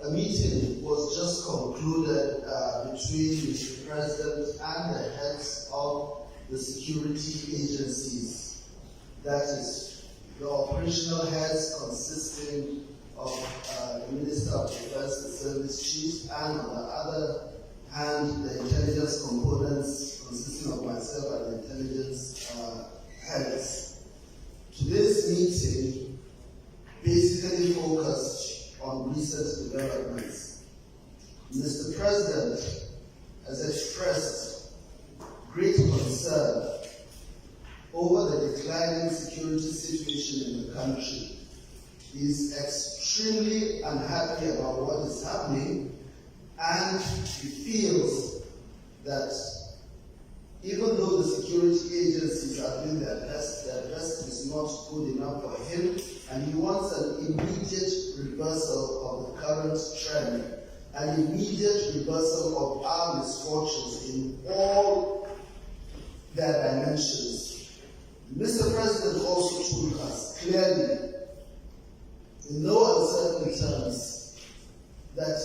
A meeting was just concluded between Mr. President and the heads of the security agencies. That is, the operational heads consisting of the Minister of Defense and Service Chiefs, and on the other hand, the intelligence components consisting of myself and the intelligence heads. Today's meeting basically focused on recent developments. Mr. President has expressed great concern over the declining security situation in the country. He is extremely unhappy about what is happening, and he feels that even though the security agencies are doing their best is not good enough for him, and he wants an immediate reversal of the current trend, an immediate reversal of our misfortunes in all their dimensions. Mr. President also told us clearly, in no uncertain terms, that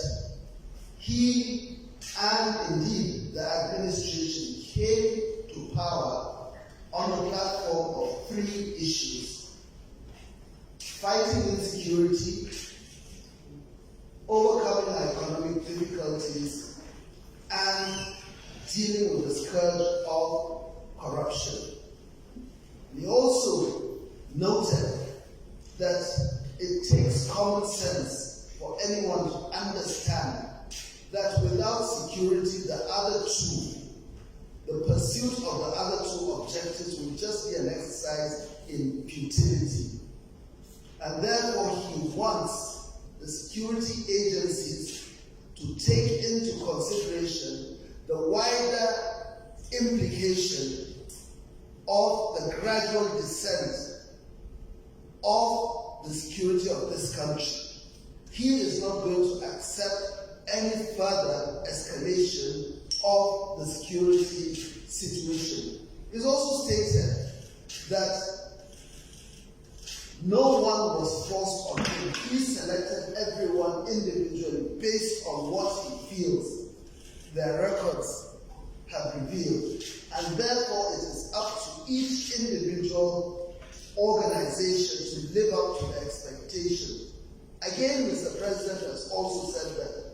he and indeed the administration came to power on a platform of three issues: fighting insecurity, overcoming our economic difficulties, and dealing with the scourge of corruption. He also noted that it takes common sense for anyone to understand that without security, the other two, the pursuit of the other two objectives will just be an exercise in futility. And therefore, he wants the security agencies to take into consideration the wider implication of the gradual descent of the security of this country. He is not going to accept any further escalation of the security situation. He's also stated that no one was forced on him. He selected everyone individually based on what he feels their records have revealed. And therefore, it is up to each individual organization to live up to the expectation. Again, Mr. President has also said that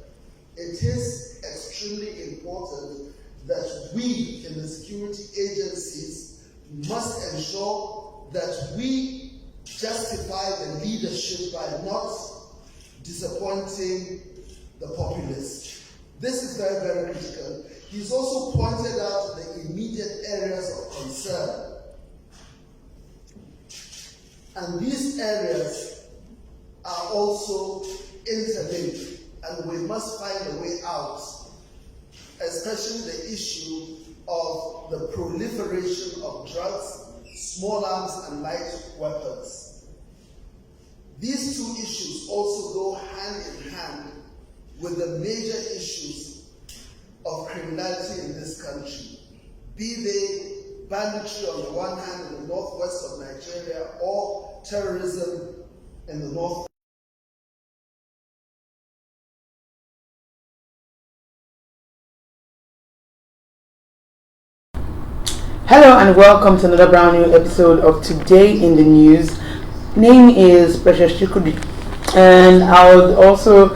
it is extremely important that we in the security agencies must ensure that we justify the leadership by not disappointing the populace. This is very, very critical. He's also pointed out the immediate areas of concern. And these areas are also interlinked, and we must find a way out, especially the issue of the proliferation of drugs, small arms, and light weapons. These two issues also go hand in hand with the major issues of criminality in this country, be they banditry on the one hand in the northwest of Nigeria, or terrorism in the north. Hello and welcome to another brand new episode of Today in the News. Name is Precious Chikudi, and I would also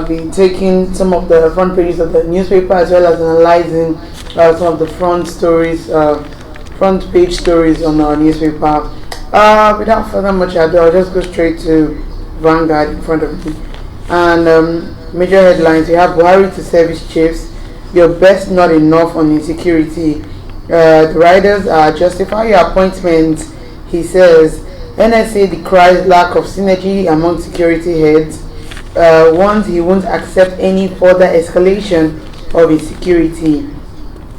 be taking some of the front pages of the newspaper as well as analyzing some of the front page stories on our newspaper. Without further much ado, I'll just go straight to Vanguard in front of me. And major headlines: we have Buhari to service chiefs, your best not enough on insecurity. The riders justify your appointment, he says. NSA decries lack of synergy among security heads. Warns he won't accept any further escalation of insecurity.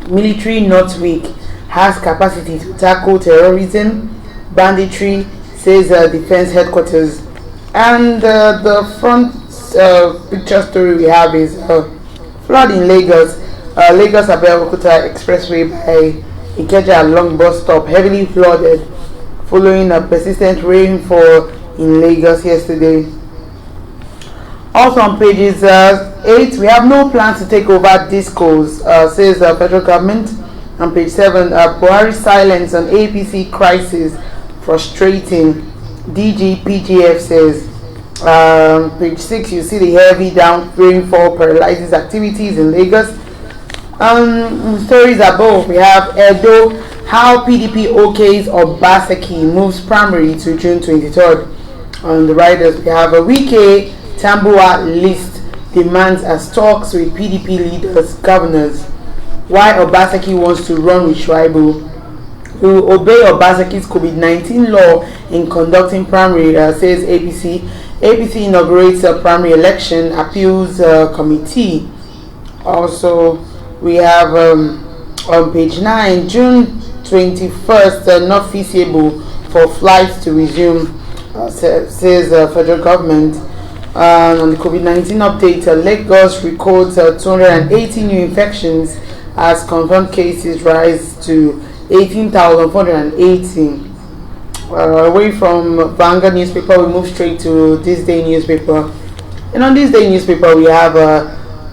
Military not weak, has capacity to tackle terrorism, banditry, says defense headquarters. And the front picture story we have is flood in Lagos. Lagos Abeokuta Expressway by Ikeja long bus stop heavily flooded following a persistent rainfall in Lagos yesterday. Also on pages 8, we have no plan to take over discos, says the federal government. On page 7, Buhari silence on APC crisis frustrating, DG PGF says. Page 6, you see the heavy down rainfall paralyzes activities in Lagos. Stories above, we have Edo, how PDP OKs Obaseki moves primary to June 23rd. On the riders, we have a Wike Tambua list demands as talks with PDP leaders, governors. Why Obaseki wants to run with Shuaibu. We will obey Obaseki's COVID-19 law in conducting primary, says APC. APC inaugurates a primary election appeals committee. Also, we have on page 9, June 21st, not feasible for flights to resume, says federal government. On the COVID-19 update, Lagos records 280 new infections as confirmed cases rise to 18,480. Away from Vanguard newspaper, we move straight to This Day newspaper. And on This Day newspaper, we have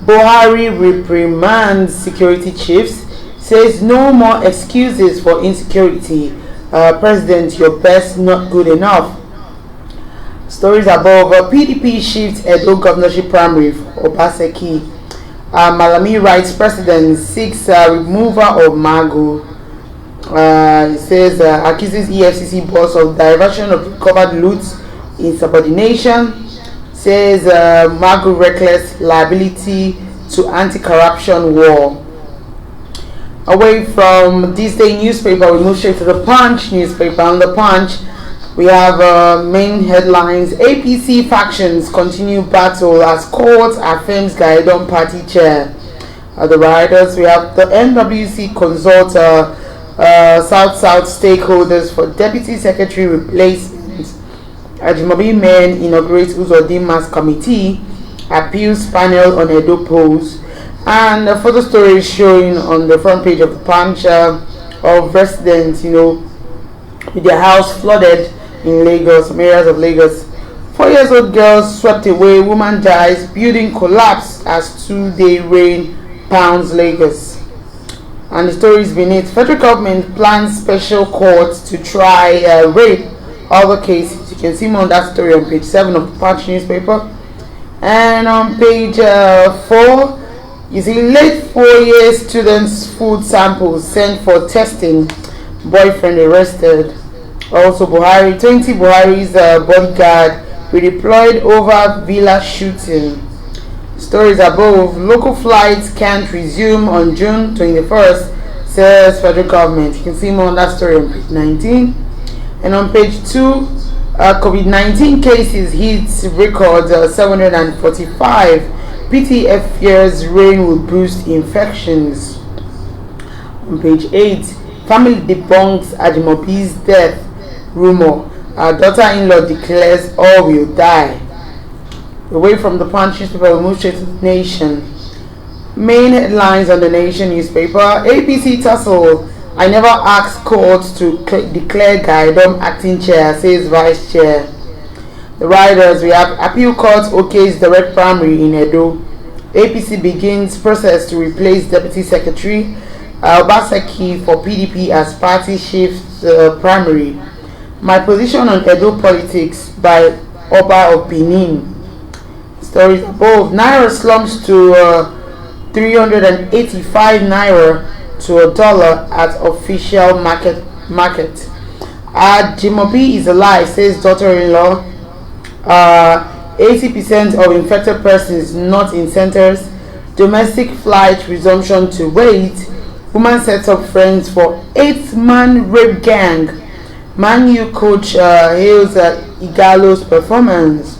Buhari reprimands security chiefs, says no more excuses for insecurity. President, your best not good enough. Stories above, PDP shifts Edo governorship primary for Obaseki. Malami writes president seeks removal of Magu. It says accuses EFCC boss of diversion of recovered loot in subordination. Says Magu reckless liability to anti-corruption war. Away from This Day newspaper, we move straight to the Punch newspaper. On the Punch, we have main headlines. APC factions continue battle as court affirms Gaidon party chair. The riders, we have the NWC consult South stakeholders for deputy secretary replacement. Ajimobi men inaugurates Uzodin Mass Committee, appeals panel on Edo polls, and a photo story showing on the front page of the Punch of residents, with their house flooded in Lagos, some areas of Lagos. 4-year-old girl swept away, woman dies, building collapse as 2-day rain pounds Lagos. And the stories beneath, federal government plans special courts to try rape, other cases. You can see more on that story on page 7 of the Punch newspaper. And on page 4, you see late 4-year students' food samples sent for testing, boyfriend arrested. Also, 20 Buhari's bodyguard redeployed over villa shooting. Stories above, local flights can't resume on June 21st, says federal government. You can see more on that story on page 19. And on page 2, COVID-19 cases hits record 745. PTF fears rain will boost infections. On page 8, family debunks Ajimobi's death rumor. Our daughter-in-law declares all will die. Away from the Punch newspaper, we move straight to the Nation. Main headlines on the Nation newspaper: APC tussle. I never asked courts to declare Gaidom acting chair, says vice chair. The riders, we have appeal court okays direct primary in Edo. APC begins process to replace deputy secretary. Obaseki for PDP as party shifts primary. My position on Edo politics by Oba of Benin. Stories above, Naira slumps to 385 Naira to $1 at official market. Jimobi is alive, says daughter-in-law. 80% of infected persons not in centers. Domestic flight resumption to wait. Woman sets up friends for 8-man rape gang. Man U coach hails Igalo's performance.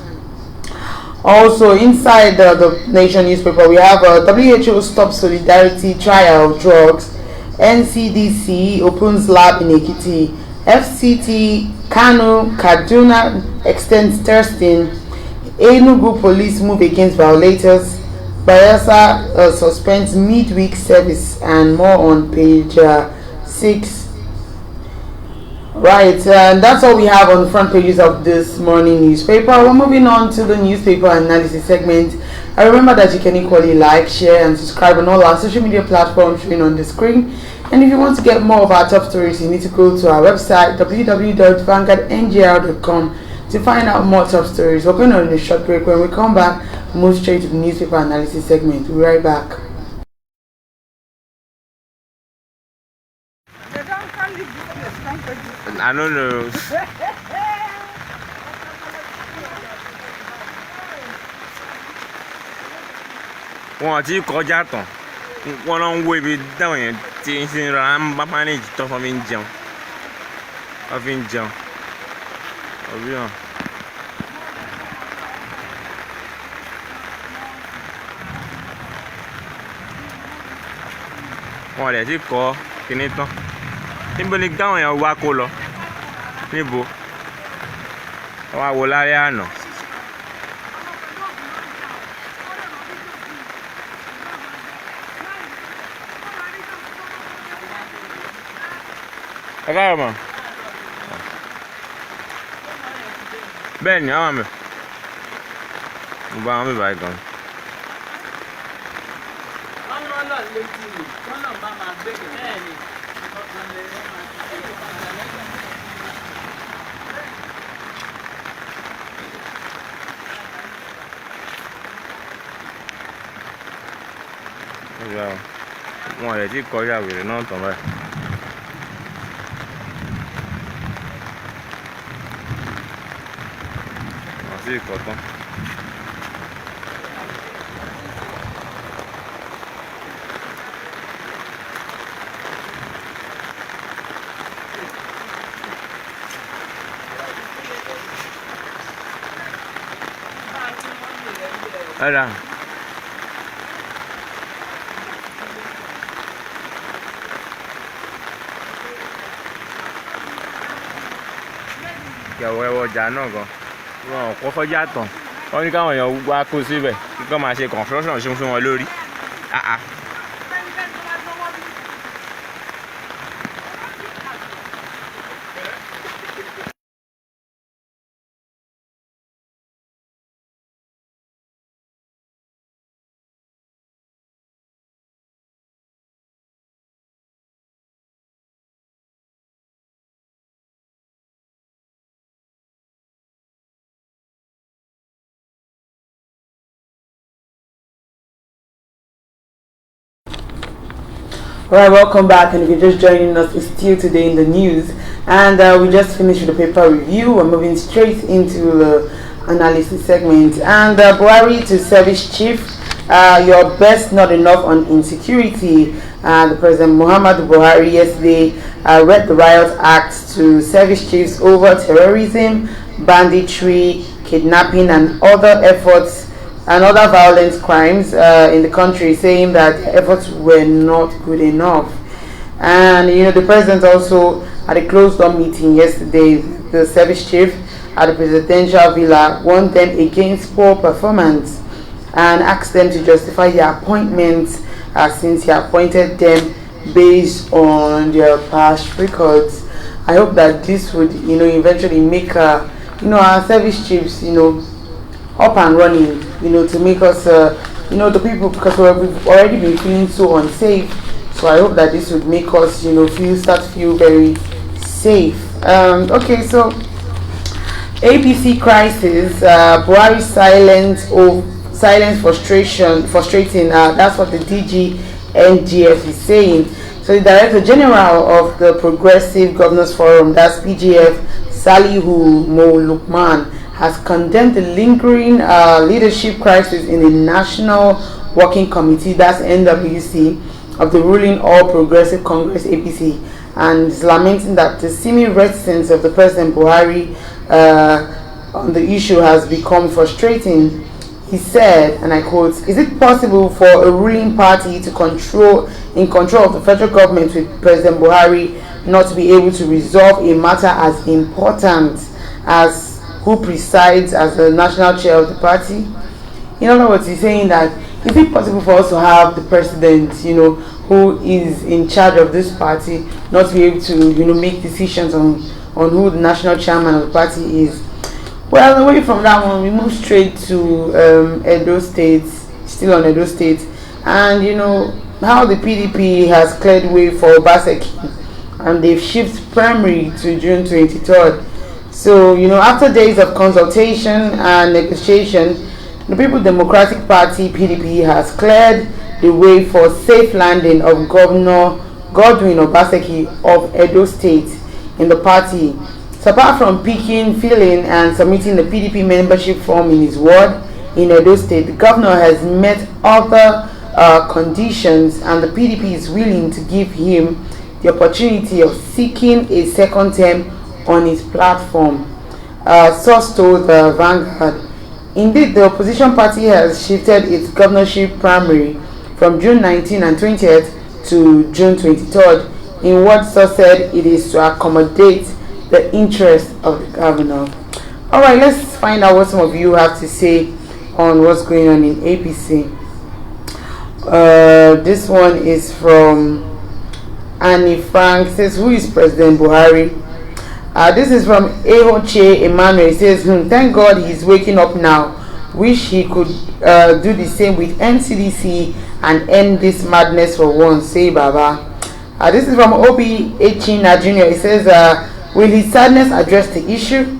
Also, inside the Nation newspaper, we have WHO stops solidarity trial of drugs. NCDC opens lab in Ekiti. FCT Kano Kaduna extends testing. Enugu police move against violators. Bayelsa suspends midweek service, and more on page 6. Right, and that's all we have on the front pages of this morning newspaper. We're moving on to the newspaper analysis segment. I remember that you can equally like, share, and subscribe on all our social media platforms showing on the screen. And if you want to get more of our top stories, you need to go to our website www.vanguardngl.com to find out more top stories. We're going on a short break. When we come back, we'll move straight to the newspaper analysis segment. We'll be right back. I don't know. Wọ́n ti kọjá tán wọ́n lọ ń wo ibi táwọn èèyàn ti ń sin ra ń bá manage tó fọ́n fi ń jẹun ọ̀bí hàn. Wọ́n lè ti kọ́ kíní tán. Níbo ni táwọn èèyàn wá kó lọ? Níbo? Wọ́n á wo lálẹ́ àná. Ẹ káàárọ̀ mọ̀. Bẹ́ẹ̀ ni àwọn àmì. Mo bá wọn bèbà gan. Wọ́n lè ti kọjá wèrè náà tán báyìí. Wọ́n sì kọ́ tán. Hola. Ìyàwó ẹwọ ọjà náà gan wọn ò kọ́kọ́ já tán wọ́n ní káwọn èèyàn wá kó síbẹ̀ kí wọ́n máa ṣe construction ṣe fún wọn lórí. Alright, welcome back, and if you're just joining us, it's still today in the news, and we just finished the paper review. We're moving straight into the analysis segment, and Buhari to service chief, your best not enough on insecurity. The President Muhammadu Buhari yesterday read the Riot Act to service chiefs over terrorism, banditry, kidnapping, and other efforts and other violent crimes in the country, saying that efforts were not good enough. And the president also at a closed-door meeting yesterday, the service chief at the presidential villa warned them against poor performance and asked them to justify their appointments since he appointed them based on their past records. I hope that this would eventually make our service chiefs up and running, to make us, the people, because we've already been feeling so unsafe. So I hope that this would make us, start to feel very safe. Okay, so APC crisis, Buhari silence frustrating. That's what the DGNGF is saying. So the Director General of the Progressive Governors Forum, that's PGF, Salihu Mo Lukman, has condemned the lingering leadership crisis in the National Working Committee, that's NWC, of the ruling All Progressive Congress APC, and is lamenting that the seeming reticence of the President Buhari on the issue has become frustrating. He said, and I quote, "Is it possible for a ruling party to control of the federal government with President Buhari not to be able to resolve a matter as important as who presides as the national chair of the party?" In other words, he's saying that is it possible for us to have the president, who is in charge of this party, not be able to, make decisions on who the national chairman of the party is? Well, away from that one, we move straight to Edo State, still on Edo State, and how the PDP has cleared way for Obaseki, and they've shifted primary to June 23rd. So, after days of consultation and negotiation, the People's Democratic Party (PDP) has cleared the way for safe landing of Governor Godwin Obaseki of Edo State in the party. So apart from picking, filling and submitting the PDP membership form in his ward in Edo State, the governor has met other conditions, and the PDP is willing to give him the opportunity of seeking a second term on his platform. Source told Vanguard. Indeed, the opposition party has shifted its governorship primary from June 19 and 20th to June 23rd, in what source said it is to accommodate the interest of the governor. Alright, let's find out what some of you have to say on what's going on in APC. This one is from Annie Frank. Says, who is President Buhari? This is from Ehoche Emmanuel. He says, thank God he's waking up now. Wish he could do the same with NCDC and end this madness for once. Say Baba. This is from Obi Echina Jr. He says, will his sadness address the issue?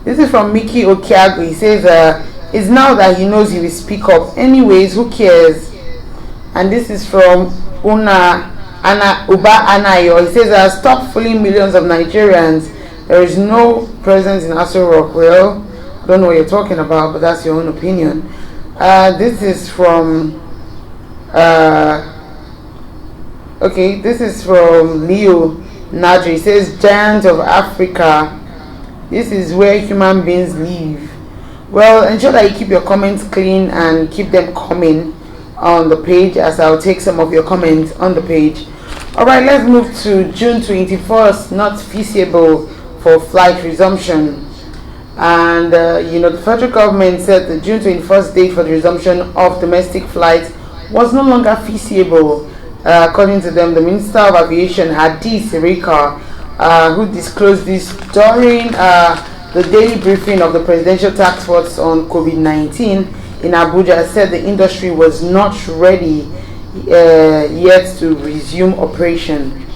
This is from Mickey Okiago. He says, it's now that he knows he will speak up. Anyways, who cares? And this is from Uba Anayo. He says, stop fooling millions of Nigerians. There is no presence in Aso Rock. Well, I don't know what you're talking about, but that's your own opinion. This is from this is from Leo Nadri. He says, giant of Africa, this is where human beings live. Well, ensure that you keep your comments clean and keep them coming on the page, as I'll take some of your comments on the page. Alright, let's move to June 21st, not feasible for flight resumption. And the federal government said the June 21st date for the resumption of domestic flights was no longer feasible. According to them, the Minister of Aviation, Hadi Sirika, who disclosed this during the daily briefing of the Presidential Task Force on COVID-19 in Abuja, said the industry was not ready yet to resume operation.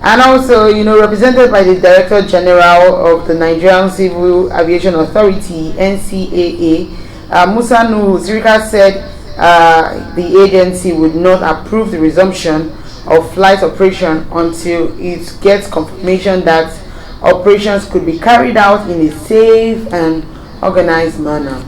And also, represented by the Director General of the Nigerian Civil Aviation Authority (NCAA), Musa Nuhu, Sirika said the agency would not approve the resumption of flight operation until it gets confirmation that operations could be carried out in a safe and organized manner.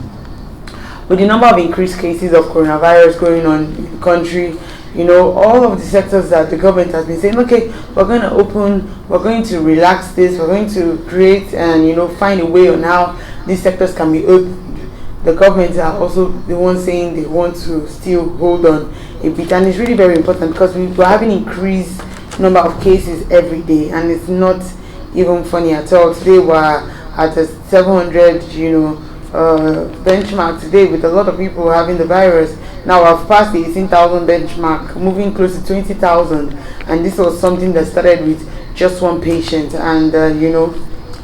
With the number of increased cases of coronavirus going on in the country, all of the sectors that the government has been saying, okay, we're going to open, we're going to relax this, we're going to create and find a way on how these sectors can be opened. The government are also the ones saying they want to still hold on a bit, and it's really very important because we're having increased number of cases every day, and it's not even funny at all. Today we're at a 700 benchmark today, with a lot of people having the virus. Now I've passed the 18,000 benchmark, moving close to 20,000, and this was something that started with just one patient, and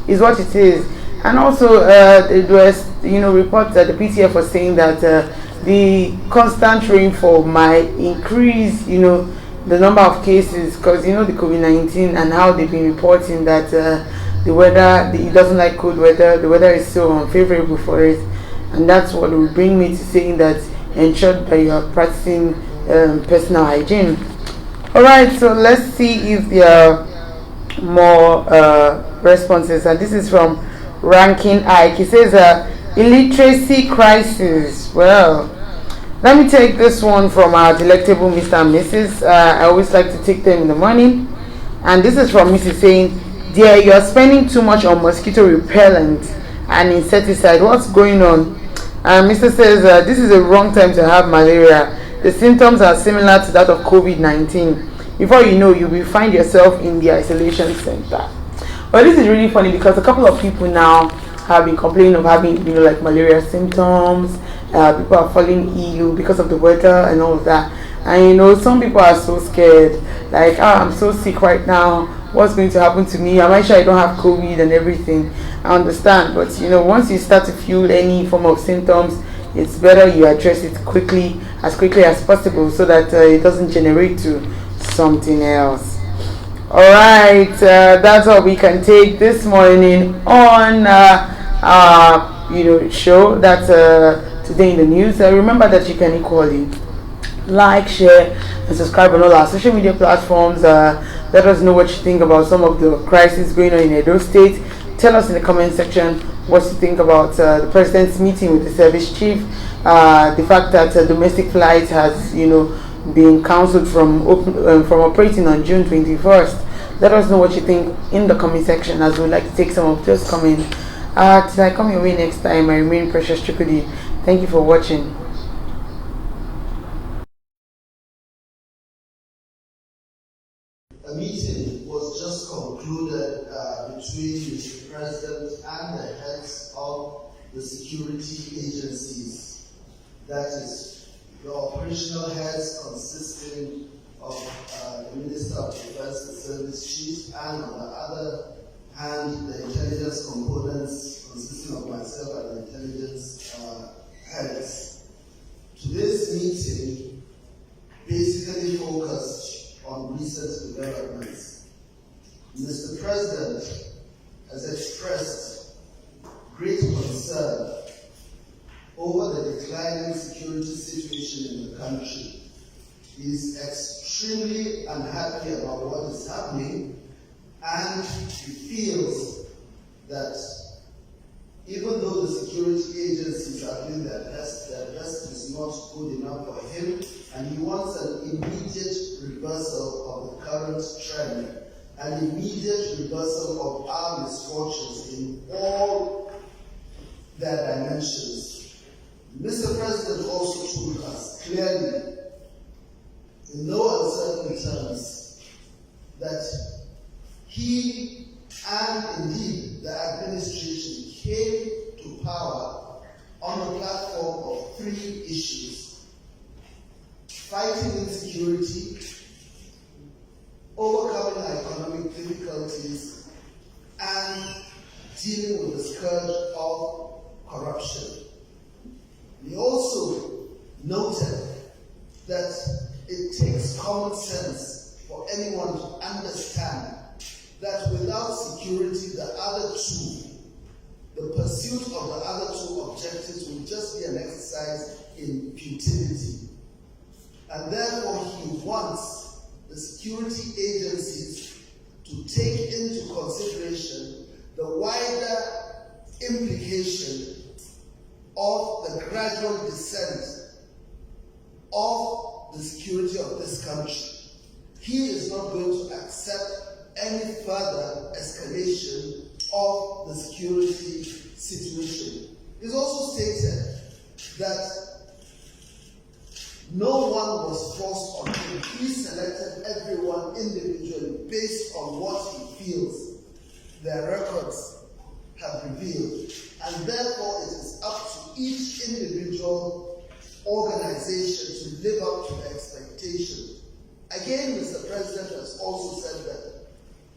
is what it is. And also it was reports that the PTF was saying that the constant rainfall might increase the number of cases, because the COVID-19 and how they've been reporting that the weather, it doesn't like cold weather, the weather is so unfavorable for it, and that's what will bring me to saying that ensure that you are practicing personal hygiene. Alright, so let's see if there are more responses, and this is from Ranking Ike. He says illiteracy crisis. Well, let me take this one from our delectable Mr. and Mrs. I always like to take them in the morning, and this is from Mrs. saying, dear, you are spending too much on mosquito repellent and insecticide. What's going on? And Mr. says, this is a wrong time to have malaria. The symptoms are similar to that of COVID-19. Before you know, you will find yourself in the isolation center. Well, this is really funny because a couple of people now have been complaining of having, like malaria symptoms. People are falling ill because of the weather and all of that. And some people are so scared, like, I'm so sick right now. What's going to happen to me? Am I sure I don't have COVID and everything? I understand, but once you start to feel any form of symptoms, it's better you address it as quickly as possible, so that it doesn't generate to something else. All right, that's all we can take this morning on our show that's today in the news. Remember that you can equally like, share, and subscribe on all our social media platforms. Let us know what you think about some of the crises going on in Edo State. Tell us in the comment section what you think about the president's meeting with the service chief, the fact that domestic flight has been cancelled from operating on June 21st. Let us know what you think in the comment section, as we'd like to take some of those comments. Till I come your way next time, I remain Precious Chukudi. Thank you for watching. A meeting was just concluded between Mr. President and the heads of the security agencies. That is, the operational heads consisting of the Minister of Defense and Service Chief, and on the other hand, the intelligence components consisting of myself and the intelligence heads. Today's meeting basically focused on recent developments. Mr. President has expressed great concern over the declining security situation in the country. He is extremely unhappy about what is happening, and he feels that even though the security agencies are doing their best is not good enough for him, and he wants an immediate reversal of the current trend, an immediate reversal of our misfortunes in all their dimensions. Mr. President also told us clearly, in no uncertain terms, that he and indeed the administration came to power on the platform of three issues: fighting insecurity, overcoming economic difficulties, and dealing with the scourge of corruption. He also noted that it takes common sense for anyone to understand that without security, the other two, the pursuit of the other two objectives will just be an exercise in futility. And therefore, he wants the security agencies to take into consideration the wider implication of the gradual descent of the security of this country. He is not going to accept any further escalation of the security situation. He's also stated that no one was forced on him. He selected everyone individually based on what he feels their records have revealed. And therefore, it is up to each individual organization to live up to the expectation. Again, Mr. President has also said that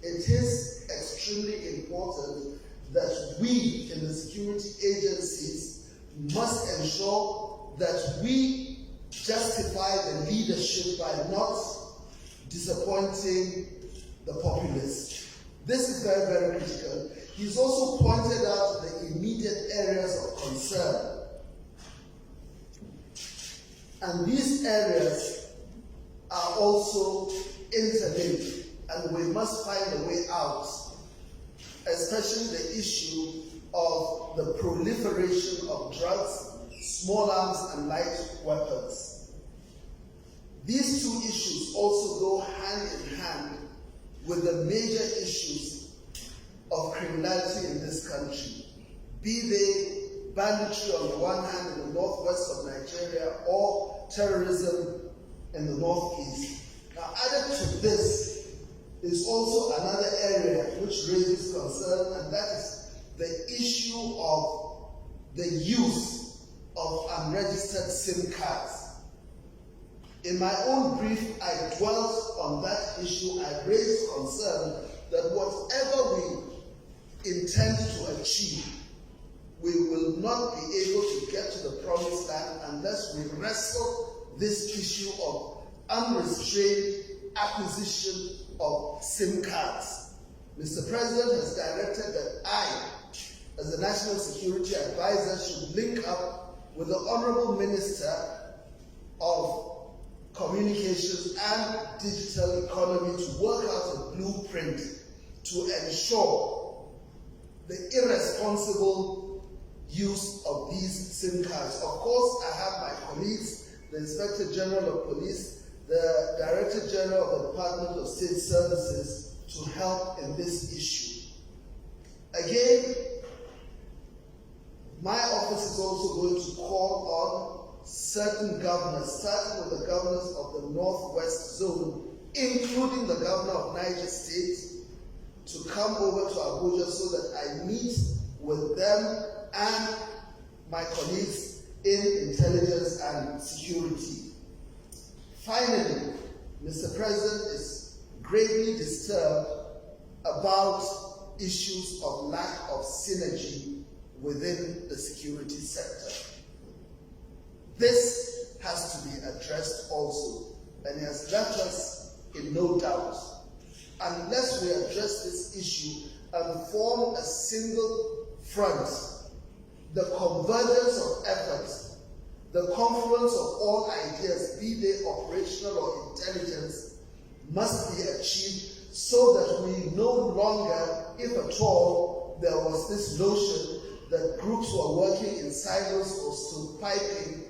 it is extremely important that we in the security agencies must ensure that we justify the leadership by not disappointing the populace. This is very, very critical. He's also pointed out the immediate areas of concern. And these areas are also interlinked, and we must find a way out, especially the issue of the proliferation of drugs, small arms, and light weapons. These two issues also go hand in hand with the major issues of criminality in this country, be they banditry on the one hand in the northwest of Nigeria or terrorism in the northeast. Now, added to this is also another area which raises concern, and that is the issue of the use of unregistered SIM cards. In my own brief, I dwelt on that issue. I raised concern that whatever we intend to achieve, we will not be able to get to the promised land unless we wrestle this issue of unrestrained acquisition of SIM cards. Mr. President has directed that I, as the National Security Advisor, should link up with the Honorable Minister of Communications and Digital Economy to work out a blueprint to ensure the irresponsible use of these SIM cards. Of course, I have my colleagues, the Inspector General of Police, the Director General of the Department of State Services to help in this issue. Again, my office is also going to call on certain governors, starting with the governors of the Northwest Zone, including the governor of Niger State, to come over to Abuja so that I meet with them and my colleagues in intelligence and security. Finally, Mr. President is greatly disturbed about issues of lack of synergy within the security sector. This has to be addressed also, and it has left us in no doubt. Unless we address this issue and form a single front, the convergence of efforts, the confluence of all ideas, be they operational or intelligence, must be achieved so that we no longer, if at all, there was this notion that groups were working in silos or stood piping